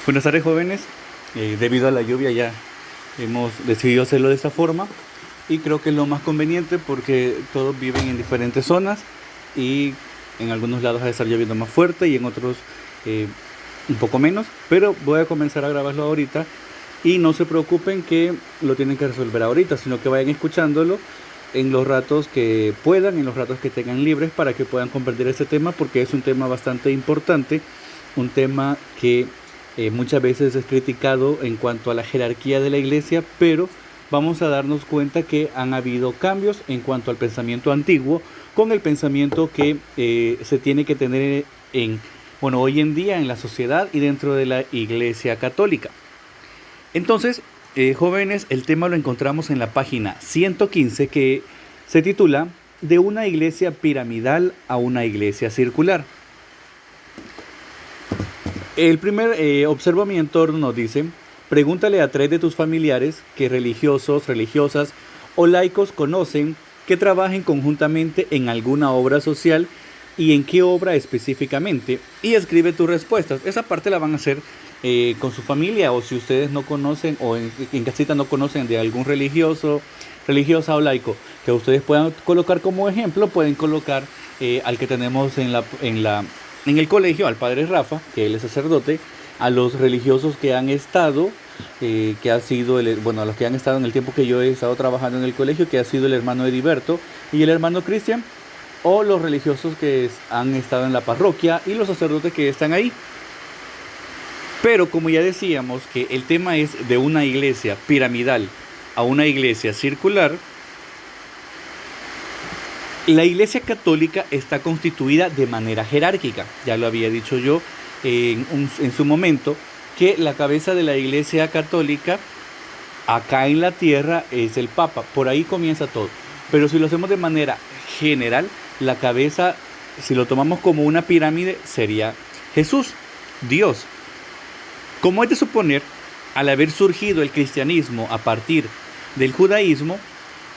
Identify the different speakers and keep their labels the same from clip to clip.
Speaker 1: Buenas tardes, jóvenes. Debido a la lluvia ya hemos decidido hacerlo de esta forma y creo que es lo más conveniente porque todos viven en diferentes zonas y en algunos lados ha de estar lloviendo más fuerte y en otros eh, un poco menos, pero voy a comenzar a grabarlo ahorita y no se preocupen que lo tienen que resolver ahorita, sino que vayan escuchándolo en los ratos que puedan, en los ratos que tengan libres para que puedan comprender este tema porque es un tema bastante importante, un tema que muchas veces es criticado en cuanto a la jerarquía de la iglesia, pero vamos a darnos cuenta que han habido cambios en cuanto al pensamiento antiguo con el pensamiento que se tiene que tener hoy en día en la sociedad y dentro de la iglesia católica. Entonces, jóvenes, el tema lo encontramos en la página 115 que se titula De una iglesia piramidal a una iglesia circular. El primer observo a mi entorno nos dice: pregúntale a 3 de tus familiares que religiosos, religiosas o laicos conocen que trabajen conjuntamente en alguna obra social y en qué obra específicamente, y escribe tus respuestas. Esa parte la van a hacer con su familia, o si ustedes no conocen o en casita no conocen de algún religioso, religiosa o laico que ustedes puedan colocar como ejemplo, pueden colocar al que tenemos en el colegio, al padre Rafa, que él es sacerdote, a los religiosos que han estado, que ha sido, a los que han estado en el tiempo que yo he estado trabajando en el colegio, que ha sido el hermano Ediberto y el hermano Cristian, o los religiosos que han estado en la parroquia y los sacerdotes que están ahí. Pero como ya decíamos que el tema es de una iglesia piramidal a una iglesia circular, la iglesia católica está constituida de manera jerárquica. Ya lo había dicho yo en su momento, que la cabeza de la iglesia católica acá en la tierra es el Papa. Por ahí comienza todo. Pero si lo hacemos de manera general, la cabeza, si lo tomamos como una pirámide, sería Jesús, Dios. Como es de suponer, al haber surgido el cristianismo a partir del judaísmo,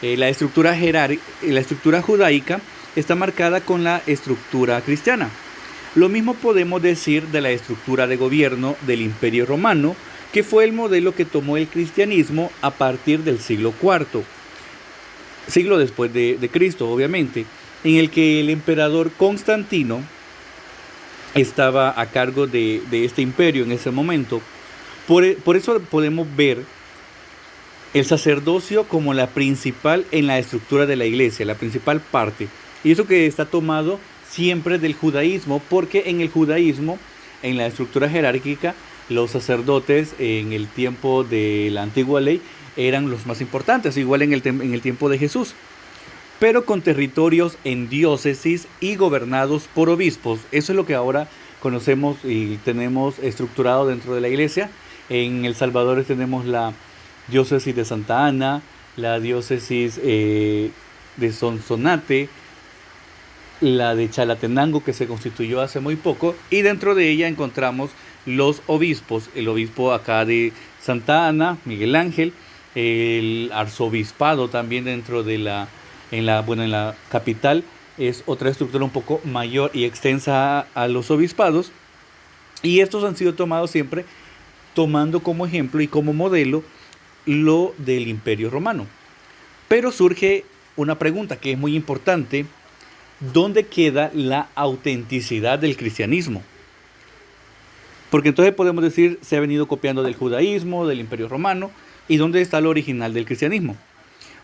Speaker 1: la estructura judaica está marcada con la estructura cristiana. Lo mismo podemos decir de la estructura de gobierno del Imperio Romano, que fue el modelo que tomó el cristianismo a partir del siglo IV, siglo después de Cristo, obviamente, en el que el emperador Constantino estaba a cargo de este imperio en ese momento. Por eso podemos ver el sacerdocio como la principal en la estructura de la iglesia, la principal parte. Y eso que está tomado siempre del judaísmo, porque en el judaísmo, en la estructura jerárquica, los sacerdotes en el tiempo de la antigua ley eran los más importantes, igual en el tiempo de Jesús, pero con territorios en diócesis y gobernados por obispos. Eso es lo que ahora conocemos y tenemos estructurado dentro de la iglesia. En El Salvador tenemos la diócesis de Santa Ana, la diócesis de Sonsonate, la de Chalatenango, que se constituyó hace muy poco, y dentro de ella encontramos los obispos, el obispo acá de Santa Ana, Miguel Ángel, el arzobispado también dentro de en la capital, es otra estructura un poco mayor y extensa a los obispados, y estos han sido tomados siempre tomando como ejemplo y como modelo lo del Imperio Romano. Pero surge una pregunta que es muy importante: ¿dónde queda la autenticidad del cristianismo? Porque entonces podemos decir, se ha venido copiando del judaísmo, del Imperio Romano, ¿y dónde está lo original del cristianismo?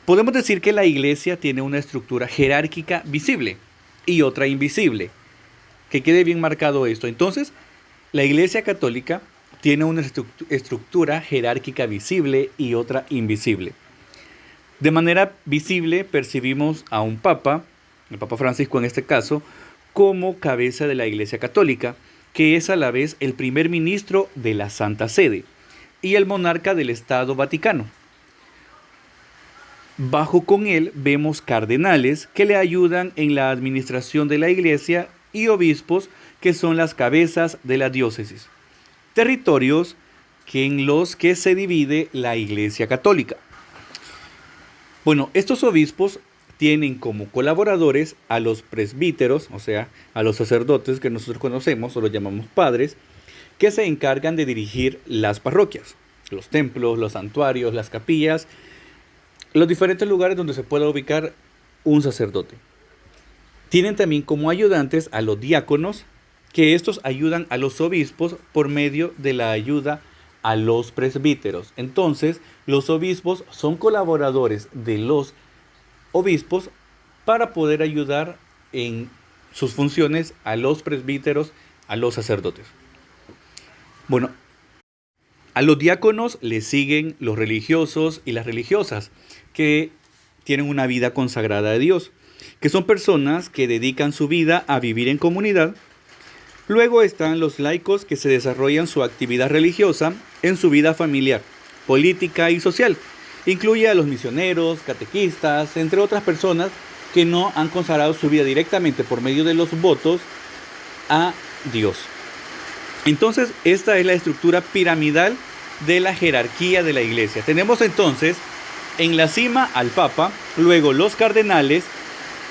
Speaker 1: Podemos decir que la iglesia tiene una estructura jerárquica visible y otra invisible. Que quede bien marcado esto. Entonces, la iglesia católica tiene una estructura jerárquica visible y otra invisible. De manera visible percibimos a un papa, el Papa Francisco en este caso, como cabeza de la Iglesia Católica, que es a la vez el primer ministro de la Santa Sede y el monarca del Estado Vaticano. Bajo con él vemos cardenales que le ayudan en la administración de la Iglesia y obispos que son las cabezas de la diócesis, territorios en los que se divide la Iglesia Católica. Bueno, estos obispos tienen como colaboradores a los presbíteros, o sea, a los sacerdotes que nosotros conocemos o los llamamos padres, que se encargan de dirigir las parroquias, los templos, los santuarios, las capillas, los diferentes lugares donde se pueda ubicar un sacerdote. Tienen también como ayudantes a los diáconos, que estos ayudan a los obispos por medio de la ayuda a los presbíteros. Entonces, los obispos son colaboradores de los obispos para poder ayudar en sus funciones a los presbíteros, a los sacerdotes. Bueno, a los diáconos les siguen los religiosos y las religiosas, que tienen una vida consagrada a Dios, que son personas que dedican su vida a vivir en comunidad. Luego están los laicos, que se desarrollan su actividad religiosa en su vida familiar, política y social. Incluye a los misioneros, catequistas, entre otras personas que no han consagrado su vida directamente por medio de los votos a Dios. Entonces, esta es la estructura piramidal de la jerarquía de la Iglesia. Tenemos entonces en la cima al Papa, luego los cardenales,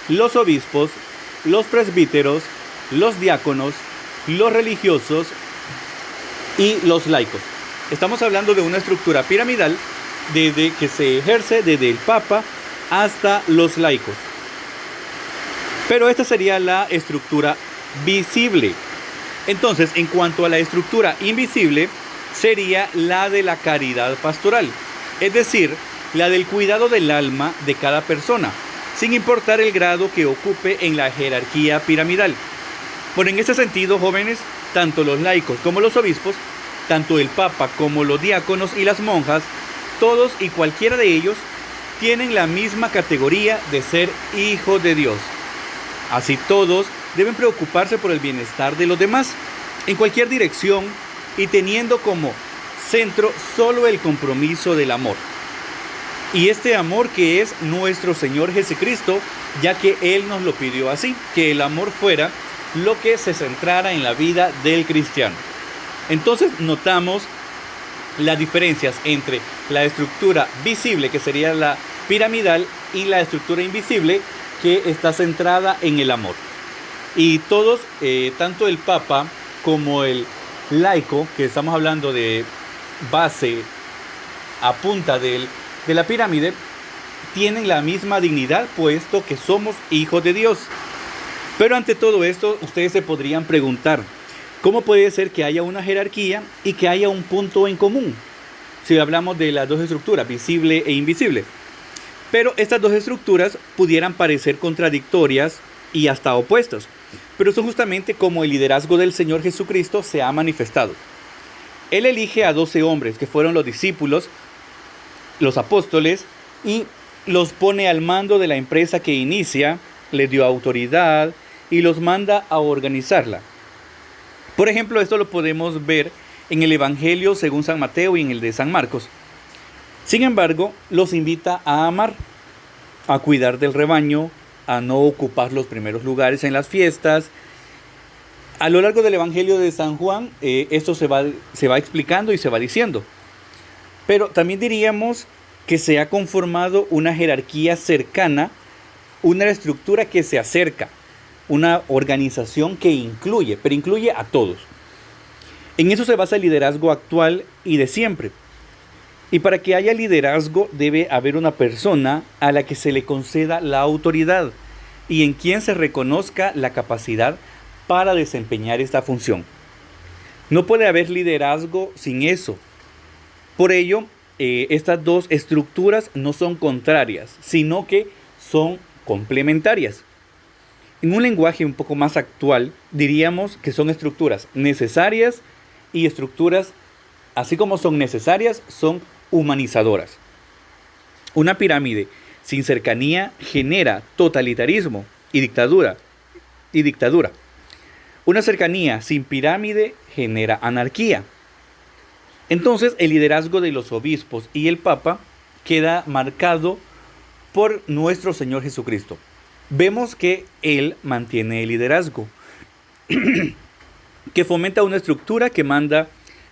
Speaker 1: los obispos, los presbíteros, los diáconos, los religiosos y los laicos. Estamos hablando de una estructura piramidal desde que se ejerce desde el Papa hasta los laicos. Pero esta sería la estructura visible. Entonces, en cuanto a la estructura invisible, sería la de la caridad pastoral, es decir, la del cuidado del alma de cada persona, sin importar el grado que ocupe en la jerarquía piramidal. Bueno, en este sentido, jóvenes, tanto los laicos como los obispos, tanto el Papa como los diáconos y las monjas, todos y cualquiera de ellos tienen la misma categoría de ser hijos de Dios. Así todos deben preocuparse por el bienestar de los demás, en cualquier dirección y teniendo como centro solo el compromiso del amor. Y este amor que es nuestro Señor Jesucristo, ya que Él nos lo pidió así, que el amor fuera lo que se centrara en la vida del cristiano. Entonces notamos las diferencias entre la estructura visible, que sería la piramidal, y la estructura invisible, que está centrada en el amor. Y todos, tanto el Papa como el laico, que estamos hablando de base a punta de la pirámide, tienen la misma dignidad, puesto que somos hijos de Dios. Pero ante todo esto, ustedes se podrían preguntar, ¿cómo puede ser que haya una jerarquía y que haya un punto en común? Si hablamos de las dos estructuras, visible e invisible. Pero estas dos estructuras pudieran parecer contradictorias y hasta opuestas. Pero eso justamente como el liderazgo del Señor Jesucristo se ha manifestado. Él elige a 12 hombres que fueron los discípulos, los apóstoles, y los pone al mando de la empresa que inicia, les dio autoridad y los manda a organizarla. Por ejemplo, esto lo podemos ver en el Evangelio según San Mateo y en el de San Marcos. Sin embargo, los invita a amar, a cuidar del rebaño, a no ocupar los primeros lugares en las fiestas. A lo largo del Evangelio de San Juan, esto se va explicando y se va diciendo. Pero también diríamos que se ha conformado una jerarquía cercana, una estructura que se acerca, una organización que incluye, pero incluye a todos. En eso se basa el liderazgo actual y de siempre. Y para que haya liderazgo debe haber una persona a la que se le conceda la autoridad y en quien se reconozca la capacidad para desempeñar esta función. No puede haber liderazgo sin eso. Por ello, estas dos estructuras no son contrarias, sino que son complementarias. En un lenguaje un poco más actual, diríamos que son estructuras necesarias y estructuras, así como son necesarias, son humanizadoras. Una pirámide sin cercanía genera totalitarismo y dictadura. Una cercanía sin pirámide genera anarquía. Entonces, el liderazgo de los obispos y el Papa queda marcado por nuestro Señor Jesucristo. Vemos que Él mantiene el liderazgo, que fomenta una estructura que manda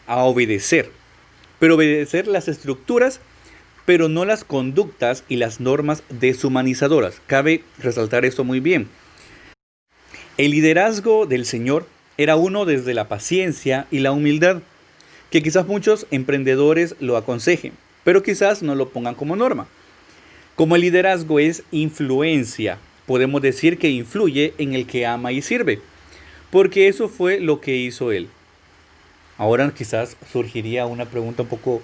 Speaker 1: a obedecer, pero obedecer las estructuras, pero no las conductas y las normas deshumanizadoras. Cabe resaltar esto muy bien. El liderazgo del Señor era uno desde la paciencia y la humildad, que quizás muchos emprendedores lo aconsejen, pero quizás no lo pongan como norma. Como el liderazgo es influencia, podemos decir que influye en el que ama y sirve, porque eso fue lo que hizo él. Ahora quizás surgiría una pregunta un poco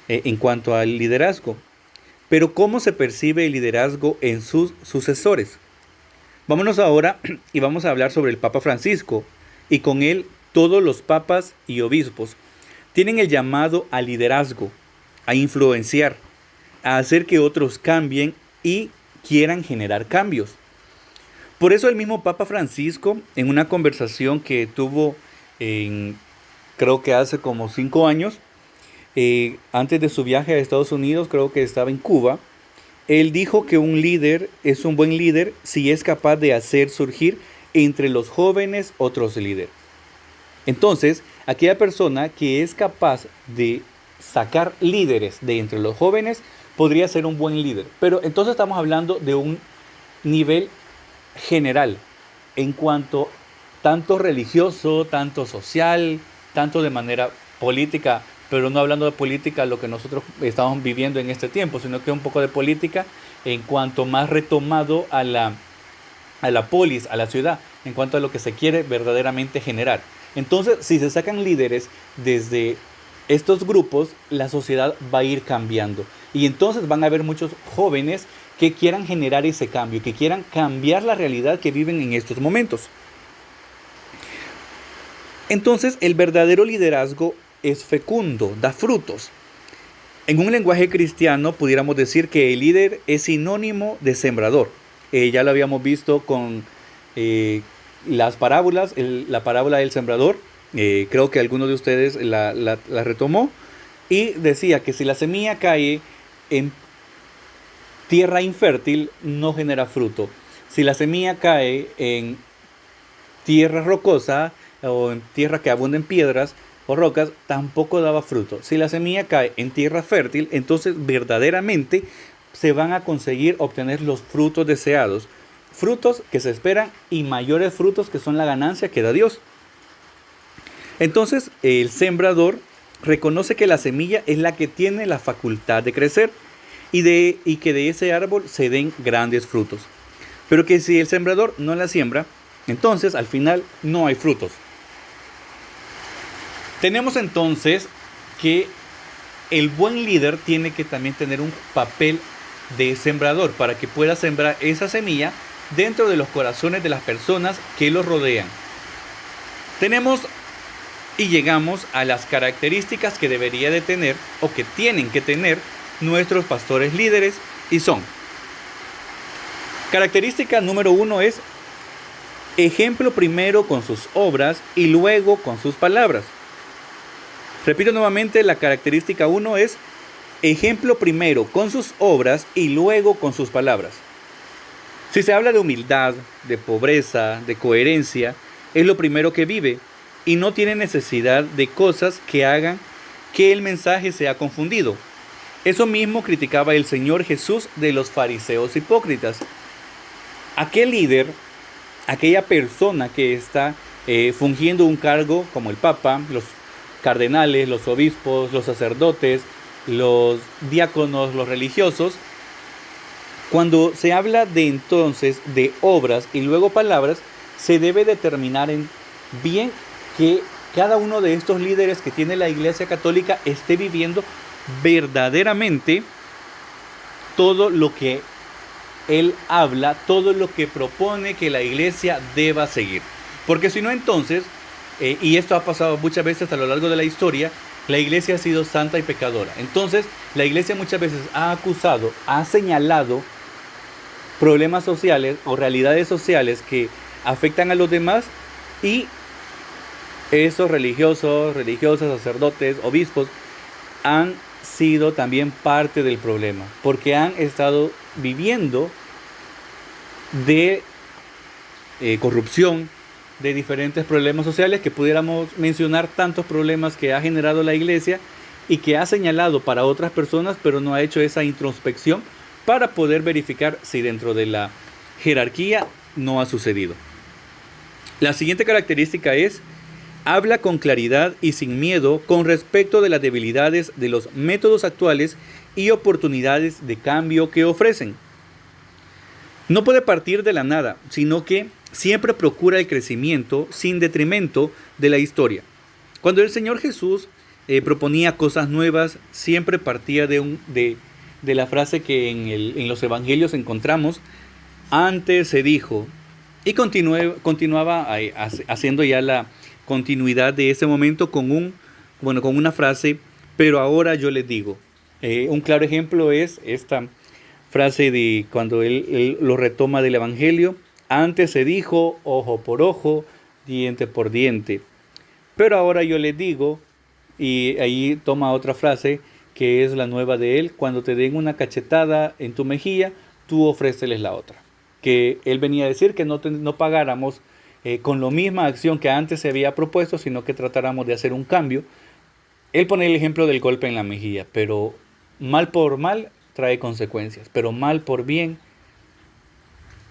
Speaker 1: en cuanto al liderazgo. Pero ¿cómo se percibe el liderazgo en sus sucesores? Vámonos ahora y vamos a hablar sobre el Papa Francisco, y con él todos los papas y obispos tienen el llamado al liderazgo, a influenciar, a hacer que otros cambien y quieran generar cambios. Por eso el mismo Papa Francisco, en una conversación que tuvo creo que hace como 5 años, antes de su viaje a Estados Unidos, creo que estaba en Cuba, él dijo que un líder es un buen líder si es capaz de hacer surgir entre los jóvenes otros líderes. Entonces, aquella persona que es capaz de sacar líderes de entre los jóvenes podría ser un buen líder. Pero entonces estamos hablando de un nivel general en cuanto tanto religioso, tanto social, tanto de manera política, pero no hablando de política lo que nosotros estamos viviendo en este tiempo, sino que un poco de política en cuanto más retomado a la polis, a la ciudad, en cuanto a lo que se quiere verdaderamente generar. Entonces, si se sacan líderes desde estos grupos, la sociedad va a ir cambiando. Y entonces van a haber muchos jóvenes que quieran generar ese cambio, que quieran cambiar la realidad que viven en estos momentos. Entonces, el verdadero liderazgo es fecundo, da frutos. En un lenguaje cristiano pudiéramos decir que el líder es sinónimo de sembrador. Ya lo habíamos visto con las parábolas, la parábola del sembrador. Creo que alguno de ustedes la retomó y decía que si la semilla cae en tierra infértil no genera fruto. Si la semilla cae en tierra rocosa o en tierra que abunda en piedras o rocas, tampoco daba fruto. Si la semilla cae en tierra fértil, entonces verdaderamente se van a conseguir obtener los frutos deseados, frutos que se esperan y mayores frutos que son la ganancia que da Dios. Entonces el sembrador reconoce que la semilla es la que tiene la facultad de crecer y que de ese árbol se den grandes frutos. Pero que si el sembrador no la siembra, entonces al final no hay frutos. Tenemos entonces que el buen líder tiene que también tener un papel de sembrador para que pueda sembrar esa semilla dentro de los corazones de las personas que los rodean. Tenemos y llegamos a las características que debería de tener o que tienen que tener nuestros pastores líderes y son: característica número 1 es ejemplo primero con sus obras y luego con sus palabras. Repito nuevamente, la característica 1 es ejemplo primero con sus obras y luego con sus palabras. Si se habla de humildad, de pobreza, de coherencia, es lo primero que vive y no tiene necesidad de cosas que hagan que el mensaje sea confundido. Eso mismo criticaba el Señor Jesús de los fariseos hipócritas. Aquel líder, aquella persona que está fungiendo un cargo como el Papa, los cardenales, los obispos, los sacerdotes, los diáconos, los religiosos, cuando se habla de entonces de obras y luego palabras, se debe determinar bien que cada uno de estos líderes que tiene la Iglesia Católica esté viviendo verdaderamente todo lo que él habla, todo lo que propone que la Iglesia deba seguir. Porque si no, entonces, y esto ha pasado muchas veces a lo largo de la historia, la Iglesia ha sido santa y pecadora. Entonces, la Iglesia muchas veces ha acusado, ha señalado problemas sociales o realidades sociales que afectan a los demás, y esos religiosos, religiosas, sacerdotes, obispos han sido también parte del problema, porque han estado viviendo de corrupción, de diferentes problemas sociales, que pudiéramos mencionar tantos problemas que ha generado la Iglesia y que ha señalado para otras personas, pero no ha hecho esa introspección para poder verificar si dentro de la jerarquía no ha sucedido. La siguiente característica es: habla con claridad y sin miedo con respecto de las debilidades de los métodos actuales y oportunidades de cambio que ofrecen. No puede partir de la nada, sino que siempre procura el crecimiento sin detrimento de la historia. Cuando el Señor Jesús proponía cosas nuevas, siempre partía de la frase que en los evangelios encontramos: antes se dijo, y continuaba haciendo ya la continuidad de ese momento con una frase: pero ahora yo les digo. Un claro ejemplo es esta frase de cuando él lo retoma del evangelio: antes se dijo ojo por ojo, diente por diente, pero ahora yo les digo. Y ahí toma otra frase que es la nueva de él: cuando te den una cachetada en tu mejilla, tú ofréceles la otra. Que él venía a decir que no pagáramos con la misma acción que antes se había propuesto, sino que tratáramos de hacer un cambio. Él pone el ejemplo del golpe en la mejilla, pero mal por mal trae consecuencias, pero mal por bien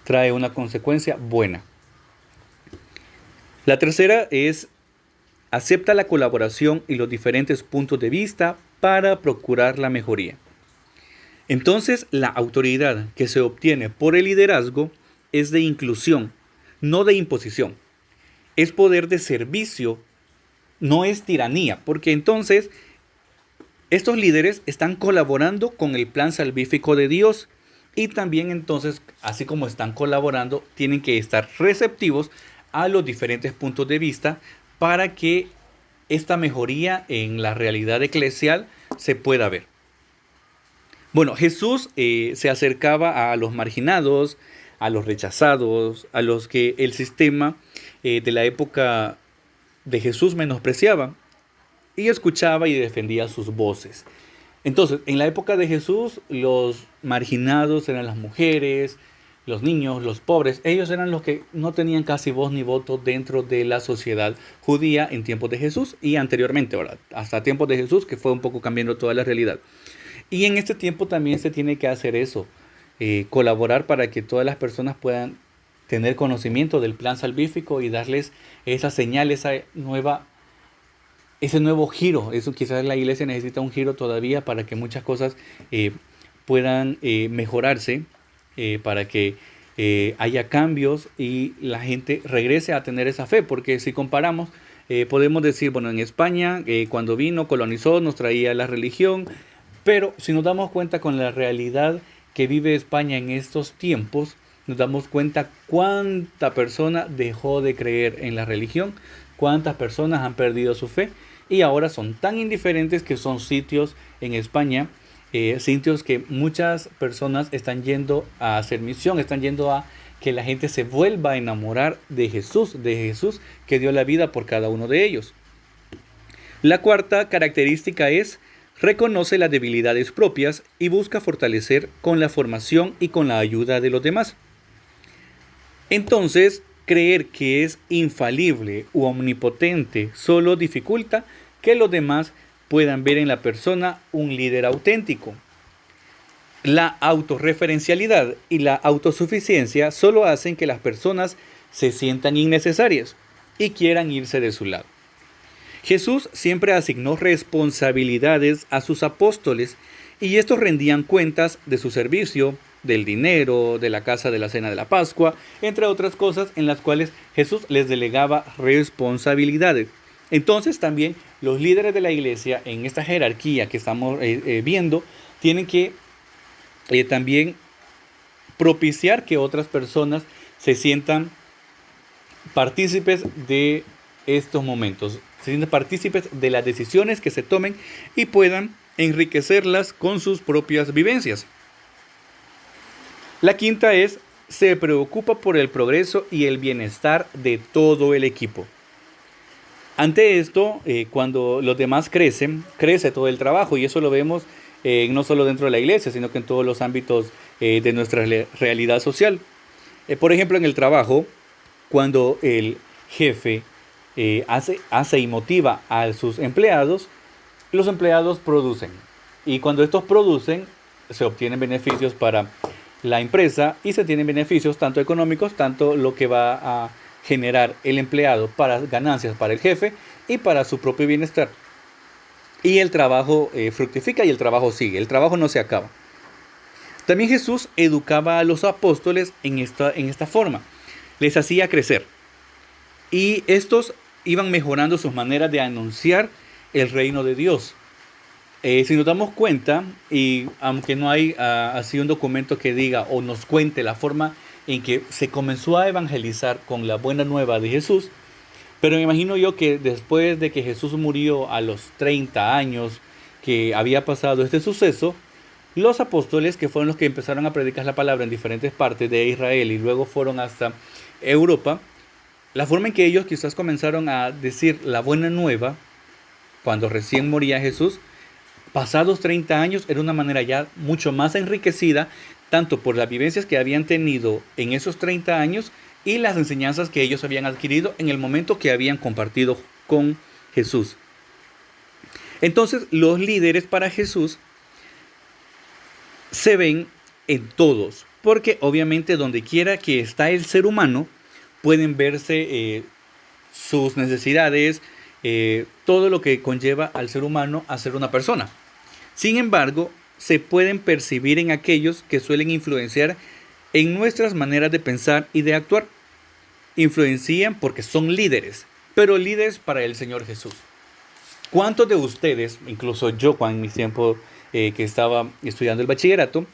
Speaker 1: trae una consecuencia buena. La tercera es: acepta la colaboración y los diferentes puntos de vista para procurar la mejoría. Entonces, la autoridad que se obtiene por el liderazgo es de inclusión, no de imposición. Es poder de servicio, no es tiranía, porque entonces estos líderes están colaborando con el plan salvífico de Dios, y también entonces, así como están colaborando, tienen que estar receptivos a los diferentes puntos de vista para que esta mejoría en la realidad eclesial se pueda ver. Bueno, Jesús se acercaba a los marginados, a los rechazados, a los que el sistema de la época de Jesús menospreciaba, y escuchaba y defendía sus voces. Entonces, en la época de Jesús, los marginados eran las mujeres, los niños, los pobres. Ellos eran los que no tenían casi voz ni voto dentro de la sociedad judía en tiempos de Jesús y anteriormente, ¿verdad? Hasta tiempos de Jesús, que fue un poco cambiando toda la realidad. Y en este tiempo también se tiene que hacer eso, colaborar para que todas las personas puedan tener conocimiento del plan salvífico y darles esa señal, ese nuevo giro. Eso quizás la iglesia necesita un giro todavía para que muchas cosas puedan mejorarse, para que haya cambios y la gente regrese a tener esa fe. Porque si comparamos, podemos decir, bueno, en España cuando vino, colonizó, nos traía la religión, pero si nos damos cuenta con la realidad que vive España en estos tiempos, nos damos cuenta cuánta persona dejó de creer en la religión, cuántas personas han perdido su fe y ahora son tan indiferentes que son sitios en España, sitios que muchas personas están yendo a hacer misión, están yendo a que la gente se vuelva a enamorar de Jesús que dio la vida por cada uno de ellos. La cuarta característica es: reconoce las debilidades propias y busca fortalecer con la formación y con la ayuda de los demás. Entonces, creer que es infalible u omnipotente solo dificulta que los demás puedan ver en la persona un líder auténtico. La autorreferencialidad y la autosuficiencia solo hacen que las personas se sientan innecesarias y quieran irse de su lado. Jesús siempre asignó responsabilidades a sus apóstoles y estos rendían cuentas de su servicio, del dinero, de la casa de la cena de la Pascua, entre otras cosas en las cuales Jesús les delegaba responsabilidades. Entonces también los líderes de la iglesia en esta jerarquía que estamos viendo tienen que también propiciar que otras personas se sientan partícipes de estos momentos, se sientan partícipes de las decisiones que se tomen y puedan enriquecerlas con sus propias vivencias. La quinta es: se preocupa por el progreso y el bienestar de todo el equipo. Ante esto, cuando los demás crecen, crece todo el trabajo, y eso lo vemos no solo dentro de la iglesia, sino que en todos los ámbitos de nuestra realidad social. Por ejemplo, en el trabajo, cuando el jefe hace y motiva a sus empleados, los empleados producen. Y cuando estos producen, se obtienen beneficios para la empresa y se tienen beneficios tanto económicos, tanto lo que va generar el empleado para ganancias para el jefe y para su propio bienestar. Y el trabajo fructifica y el trabajo sigue, el trabajo no se acaba. También Jesús educaba a los apóstoles en esta forma, les hacía crecer. Y estos iban mejorando sus maneras de anunciar el reino de Dios. Si nos damos cuenta, y aunque no hay así un documento que diga o nos cuente la forma en que se comenzó a evangelizar con la buena nueva de Jesús, pero me imagino yo que después de que Jesús murió a los 30 años que había pasado este suceso, los apóstoles, que fueron los que empezaron a predicar la palabra en diferentes partes de Israel y luego fueron hasta Europa, la forma en que ellos quizás comenzaron a decir la buena nueva, cuando recién moría Jesús, pasados 30 años, era una manera ya mucho más enriquecida, tanto por las vivencias que habían tenido en esos 30 años y las enseñanzas que ellos habían adquirido en el momento que habían compartido con Jesús. Entonces, los líderes para Jesús se ven en todos, porque obviamente donde quiera que está el ser humano, pueden verse sus necesidades, todo lo que conlleva al ser humano a ser una persona. Sin embargo, se pueden percibir en aquellos que suelen influenciar en nuestras maneras de pensar y de actuar. Influencian porque son líderes, pero líderes para el Señor Jesús. ¿Cuántos de ustedes, incluso yo cuando en mi tiempo que estaba estudiando el bachillerato,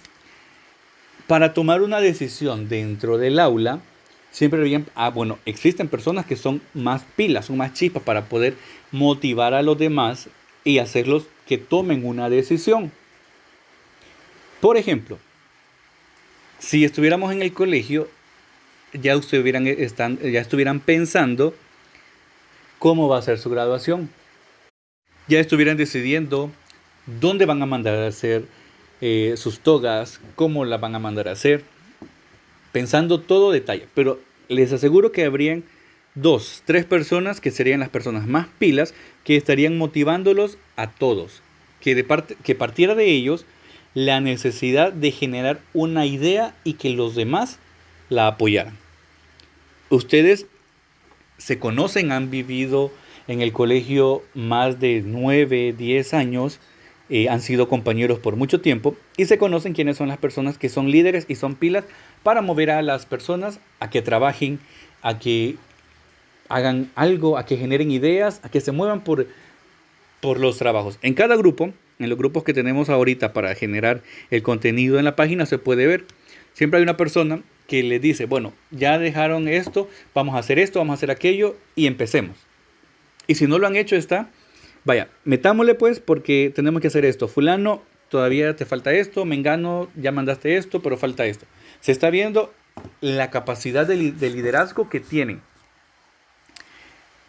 Speaker 1: para tomar una decisión dentro del aula, siempre veían, existen personas que son más pilas, son más chispas para poder motivar a los demás y hacerlos que tomen una decisión? Por ejemplo, si estuviéramos en el colegio, ya estuvieran pensando cómo va a ser su graduación. Ya estuvieran decidiendo dónde van a mandar a hacer sus togas, cómo las van a mandar a hacer, pensando todo detalle. Pero les aseguro que habrían 2, 3 personas que serían las personas más pilas, que estarían motivándolos a todos, que partiera de ellos la necesidad de generar una idea y que los demás la apoyaran. Ustedes se conocen, han vivido en el colegio más de 9, 10 años, han sido compañeros por mucho tiempo y se conocen quiénes son las personas que son líderes y son pilas para mover a las personas a que trabajen, a que hagan algo, a que generen ideas, a que se muevan por los trabajos. En cada grupo, en los grupos que tenemos ahorita para generar el contenido en la página, se puede ver. Siempre hay una persona que le dice, bueno, ya dejaron esto, vamos a hacer aquello y empecemos. Y si no lo han hecho metámosle pues porque tenemos que hacer esto. Fulano, todavía te falta esto, mengano, ya mandaste esto, pero falta esto. Se está viendo la capacidad de liderazgo que tienen.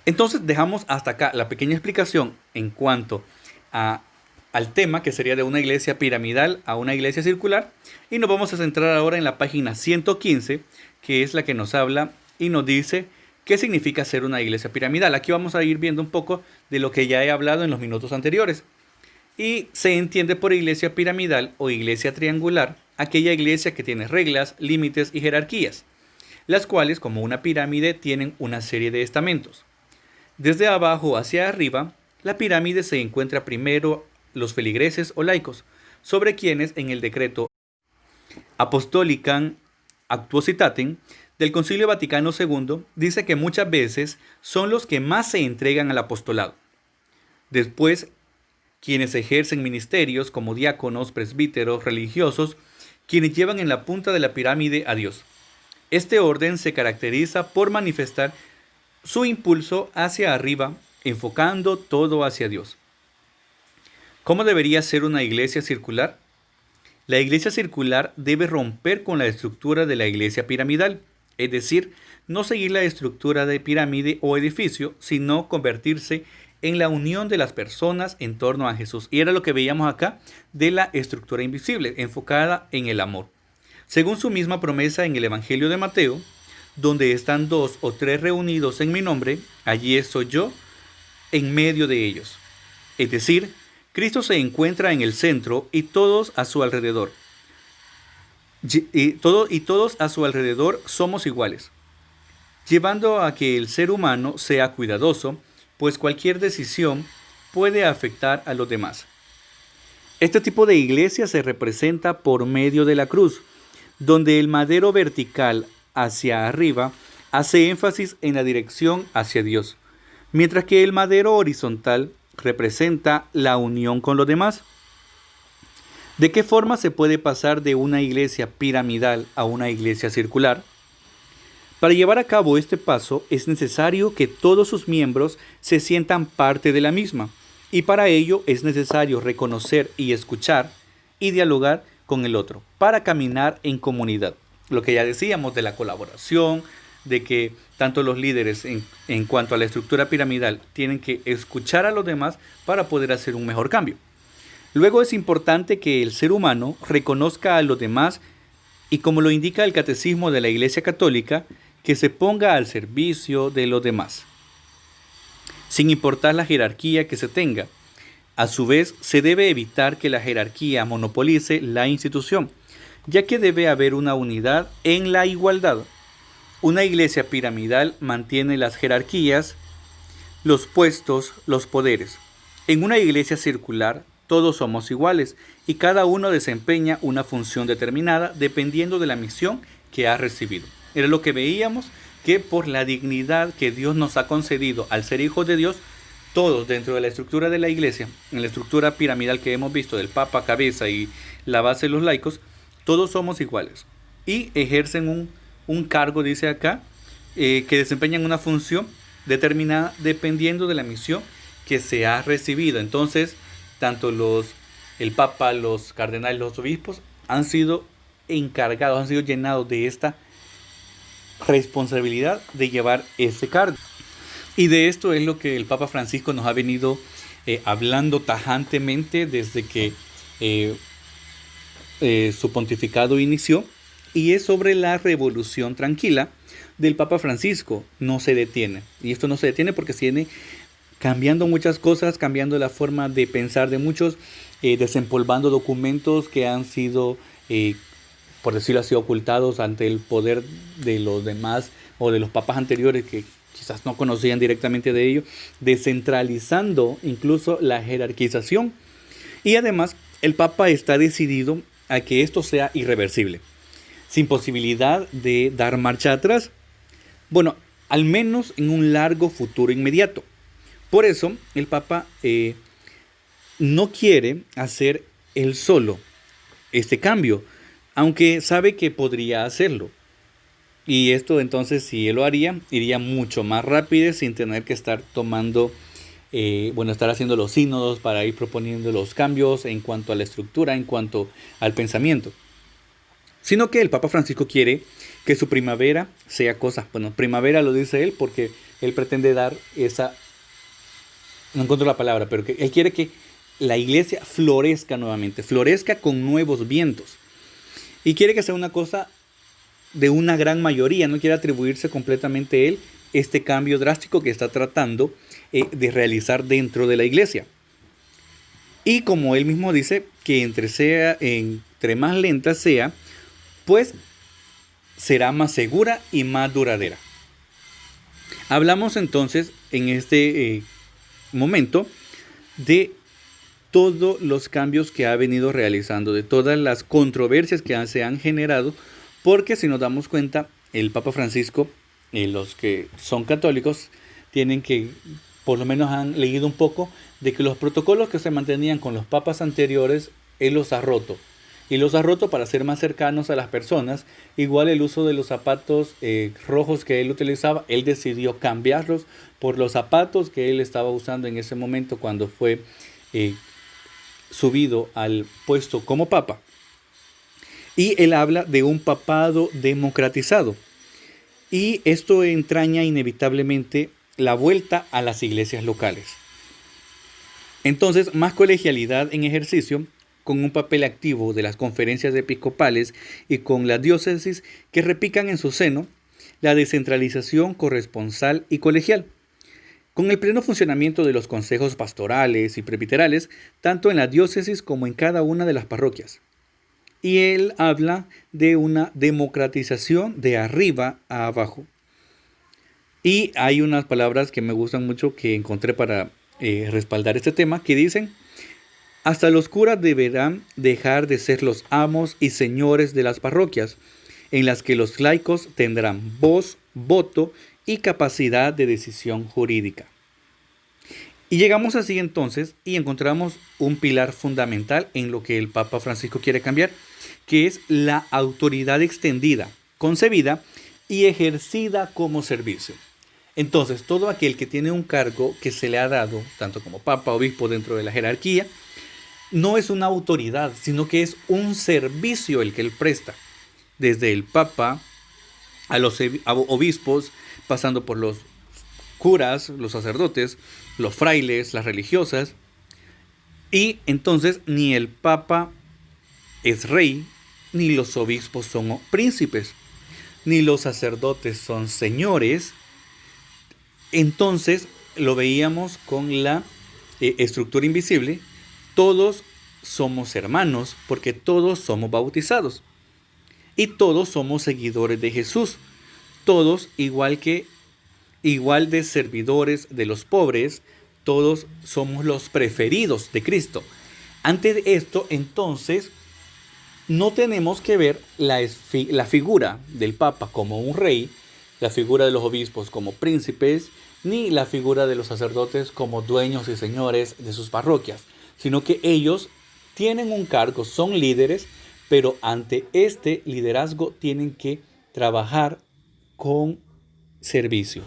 Speaker 1: Entonces dejamos hasta acá la pequeña explicación en cuanto al tema, que sería de una iglesia piramidal a una iglesia circular, y nos vamos a centrar ahora en la página 115, que es la que nos habla y nos dice qué significa ser una iglesia piramidal. Aquí vamos a ir viendo un poco de lo que ya he hablado en los minutos anteriores. Y se entiende por iglesia piramidal o iglesia triangular aquella iglesia que tiene reglas, límites y jerarquías, las cuales, como una pirámide, tienen una serie de estamentos. Desde abajo hacia arriba, la pirámide se encuentra primero los feligreses o laicos, sobre quienes en el decreto Apostolicam Actuositatem del Concilio Vaticano II dice que muchas veces son los que más se entregan al apostolado. Después, quienes ejercen ministerios como diáconos, presbíteros, religiosos, quienes llevan en la punta de la pirámide a Dios. Este orden se caracteriza por manifestar su impulso hacia arriba, enfocando todo hacia Dios. ¿Cómo debería ser una iglesia circular? La iglesia circular debe romper con la estructura de la iglesia piramidal, es decir, no seguir la estructura de pirámide o edificio, sino convertirse en la unión de las personas en torno a Jesús. Y era lo que veíamos acá de la estructura invisible, enfocada en el amor. Según su misma promesa en el Evangelio de Mateo, donde están 2 o 3 reunidos en mi nombre, allí estoy yo en medio de ellos. Es decir, Cristo se encuentra en el centro y todos a su alrededor. Y todos a su alrededor somos iguales. llevando a que el ser humano sea cuidadoso, pues cualquier decisión puede afectar a los demás. Este tipo de iglesia se representa por medio de la cruz, donde el madero vertical hacia arriba hace énfasis en la dirección hacia Dios, mientras que el madero horizontal representa la unión con los demás. ¿De qué forma se puede pasar de una iglesia piramidal a una iglesia circular? Para llevar a cabo este paso es necesario que todos sus miembros se sientan parte de la misma, y para ello es necesario reconocer y escuchar y dialogar con el otro para caminar en comunidad. Lo que ya decíamos de la colaboración, de que tanto los líderes en cuanto a la estructura piramidal tienen que escuchar a los demás para poder hacer un mejor cambio. Luego es importante que el ser humano reconozca a los demás y, como lo indica el Catecismo de la Iglesia Católica, que se ponga al servicio de los demás, sin importar la jerarquía que se tenga. A su vez, se debe evitar que la jerarquía monopolice la institución, ya que debe haber una unidad en la igualdad. Una iglesia piramidal mantiene las jerarquías, los puestos, los poderes. En una iglesia circular, todos somos iguales y cada uno desempeña una función determinada dependiendo de la misión que ha recibido. Era lo que veíamos, que por la dignidad que Dios nos ha concedido al ser hijos de Dios, todos dentro de la estructura de la iglesia, en la estructura piramidal que hemos visto del Papa cabeza y la base de los laicos, todos somos iguales y ejercen un cargo, dice acá, que desempeñan una función determinada dependiendo de la misión que se ha recibido. Entonces, tanto el Papa, los cardenales, los obispos han sido encargados, han sido llenados de esta responsabilidad de llevar ese cargo. Y de esto es lo que el Papa Francisco nos ha venido hablando tajantemente desde que su pontificado inició, y es sobre la revolución tranquila del Papa Francisco. No se detiene, y esto no se detiene porque tiene cambiando muchas cosas, cambiando la forma de pensar de muchos, desempolvando documentos que han sido, por decirlo así, ocultados ante el poder de los demás o de los papas anteriores que quizás no conocían directamente de ello, descentralizando incluso la jerarquización. Y además, el Papa está decidido a que esto sea irreversible, sin posibilidad de dar marcha atrás. Bueno, al menos en un largo futuro inmediato. Por eso, el Papa no quiere hacer él solo este cambio, aunque sabe que podría hacerlo. Y esto entonces, si él lo haría, iría mucho más rápido sin tener que estar tomando, estar haciendo los sínodos para ir proponiendo los cambios en cuanto a la estructura, en cuanto al pensamiento. Sino que el Papa Francisco quiere que su primavera sea cosa. Bueno, primavera lo dice él porque él pretende dar esa, no encuentro la palabra, pero que él quiere que la iglesia florezca nuevamente, florezca con nuevos vientos. Y quiere que sea una cosa de una gran mayoría, no quiere atribuirse completamente él este cambio drástico que está tratando de realizar dentro de la iglesia. Y como él mismo dice, que entre más lenta sea, pues será más segura y más duradera. Hablamos entonces en este momento de todos los cambios que ha venido realizando, de todas las controversias que se han generado, porque si nos damos cuenta, el Papa Francisco, los que son católicos, tienen que, por lo menos han leído un poco, de que los protocolos que se mantenían con los papas anteriores, él los ha roto. Y los ha roto para ser más cercanos a las personas. Igual el uso de los zapatos rojos que él utilizaba, él decidió cambiarlos por los zapatos que él estaba usando en ese momento cuando fue subido al puesto como papa. Y él habla de un papado democratizado. Y esto entraña inevitablemente la vuelta a las iglesias locales. Entonces, más colegialidad en ejercicio, con un papel activo de las conferencias episcopales y con las diócesis que repican en su seno la descentralización corresponsal y colegial, con el pleno funcionamiento de los consejos pastorales y presbiterales, tanto en la diócesis como en cada una de las parroquias. Y él habla de una democratización de arriba a abajo. Y hay unas palabras que me gustan mucho que encontré para respaldar este tema, que dicen: hasta los curas deberán dejar de ser los amos y señores de las parroquias, en las que los laicos tendrán voz, voto y capacidad de decisión jurídica. Y llegamos así entonces y encontramos un pilar fundamental en lo que el Papa Francisco quiere cambiar, que es la autoridad extendida, concebida y ejercida como servicio. Entonces, todo aquel que tiene un cargo que se le ha dado, tanto como Papa, Obispo, dentro de la jerarquía, no es una autoridad, sino que es un servicio el que él presta. Desde el Papa a los obispos, pasando por los curas, los sacerdotes, los frailes, las religiosas. Y entonces ni el Papa es rey, ni los obispos son príncipes, ni los sacerdotes son señores. Entonces lo veíamos con la estructura invisible. Todos somos hermanos porque todos somos bautizados. Y todos somos seguidores de Jesús. Todos igual de servidores de los pobres, todos somos los preferidos de Cristo. Ante esto, entonces, no tenemos que ver la figura del Papa como un rey, la figura de los obispos como príncipes, ni la figura de los sacerdotes como dueños y señores de sus parroquias, sino que ellos tienen un cargo, son líderes, pero ante este liderazgo tienen que trabajar con servicio.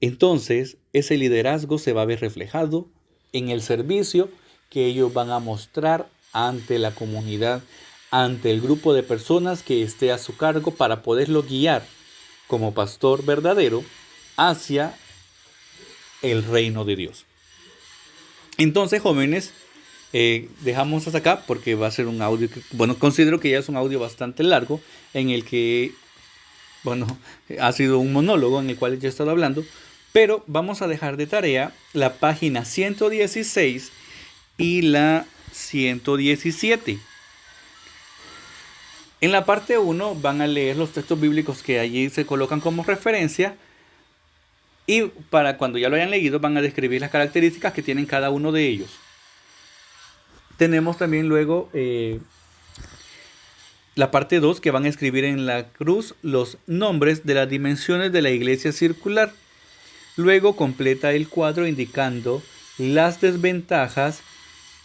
Speaker 1: Entonces, ese liderazgo se va a ver reflejado en el servicio que ellos van a mostrar ante la comunidad, ante el grupo de personas que esté a su cargo, para poderlo guiar como pastor verdadero hacia el reino de Dios. Entonces, jóvenes, dejamos hasta acá porque va a ser un audio que, considero que ya es un audio bastante largo, en el que, ha sido un monólogo en el cual yo he estado hablando, pero vamos a dejar de tarea la página 116 y la 117. En la parte 1 van a leer los textos bíblicos que allí se colocan como referencia, y para cuando ya lo hayan leído van a describir las características que tienen cada uno de ellos. Tenemos también luego la parte 2, que van a escribir en la cruz los nombres de las dimensiones de la iglesia circular. Luego completa el cuadro indicando las desventajas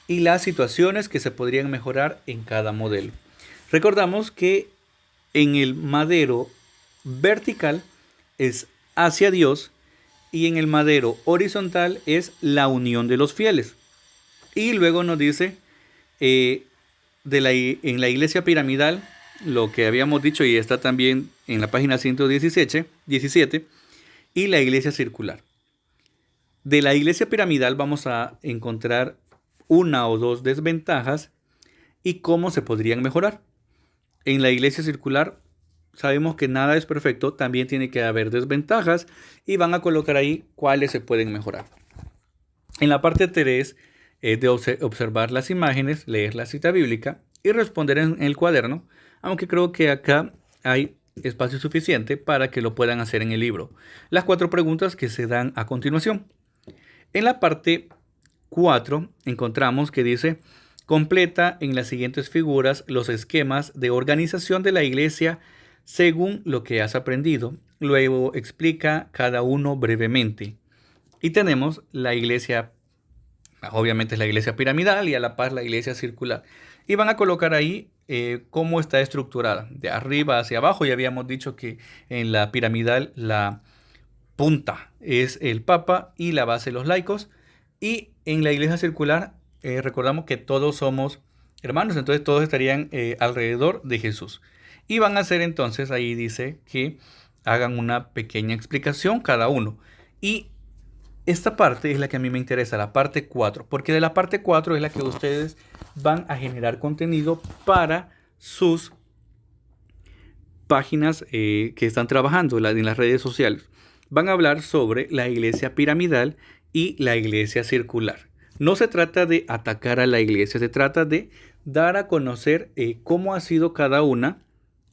Speaker 1: y las situaciones que se podrían mejorar en cada modelo. Recordamos que en el madero vertical es hacia Dios y en el madero horizontal es la unión de los fieles. Y luego nos dice en la iglesia piramidal, lo que habíamos dicho y está también en la página 117, y la iglesia circular. De la iglesia piramidal vamos a encontrar una o dos desventajas y cómo se podrían mejorar. En la iglesia circular sabemos que nada es perfecto, también tiene que haber desventajas y van a colocar ahí cuáles se pueden mejorar. En la parte 3 es de observar las imágenes, leer la cita bíblica y responder en el cuaderno, aunque creo que acá hay espacio suficiente para que lo puedan hacer en el libro. Las 4 preguntas que se dan a continuación. En la parte 4 encontramos que dice: completa en las siguientes figuras los esquemas de organización de la iglesia según lo que has aprendido. Luego explica cada uno brevemente. Y tenemos la iglesia, obviamente es la iglesia piramidal, y a la par la iglesia circular. Y van a colocar ahí cómo está estructurada, de arriba hacia abajo. Ya habíamos dicho que en la piramidal la punta es el Papa y la base los laicos. Y en la iglesia circular recordamos que todos somos hermanos, entonces todos estarían alrededor de Jesús. Y van a hacer entonces, ahí dice que hagan una pequeña explicación cada uno. Y esta parte es la que a mí me interesa, la parte 4, porque de la parte 4 es la que ustedes van a generar contenido para sus páginas que están trabajando en las redes sociales. Van a hablar sobre la iglesia piramidal y la iglesia circular. No se trata de atacar a la iglesia, se trata de dar a conocer cómo ha sido cada una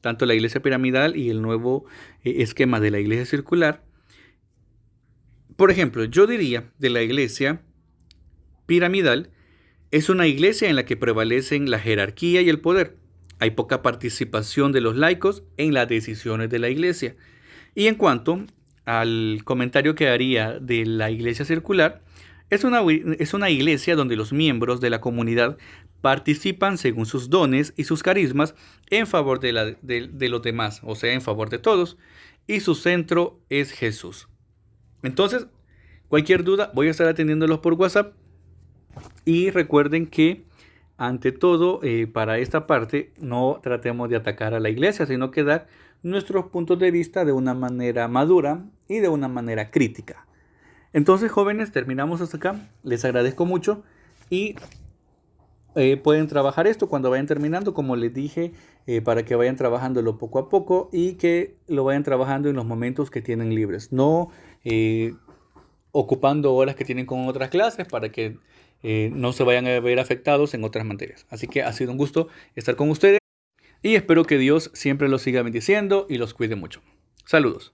Speaker 1: tanto la iglesia piramidal y el nuevo esquema de la iglesia circular. Por ejemplo, yo diría de la iglesia piramidal, es una iglesia en la que prevalecen la jerarquía y el poder. Hay poca participación de los laicos en las decisiones de la iglesia. Y en cuanto al comentario que haría de la iglesia circular, es una iglesia donde los miembros de la comunidad participan según sus dones y sus carismas en favor de los demás, o sea, en favor de todos, y su centro es Jesús. Entonces, cualquier duda, voy a estar atendiéndolos por WhatsApp. Y recuerden que, ante todo, para esta parte, no tratemos de atacar a la iglesia, sino que dar nuestros puntos de vista de una manera madura y de una manera crítica. Entonces, jóvenes, terminamos hasta acá. Les agradezco mucho y pueden trabajar esto cuando vayan terminando, como les dije, para que vayan trabajándolo poco a poco y que lo vayan trabajando en los momentos que tienen libres. No ocupando horas que tienen con otras clases para que no se vayan a ver afectados en otras materias. Así que ha sido un gusto estar con ustedes y espero que Dios siempre los siga bendiciendo y los cuide mucho. Saludos.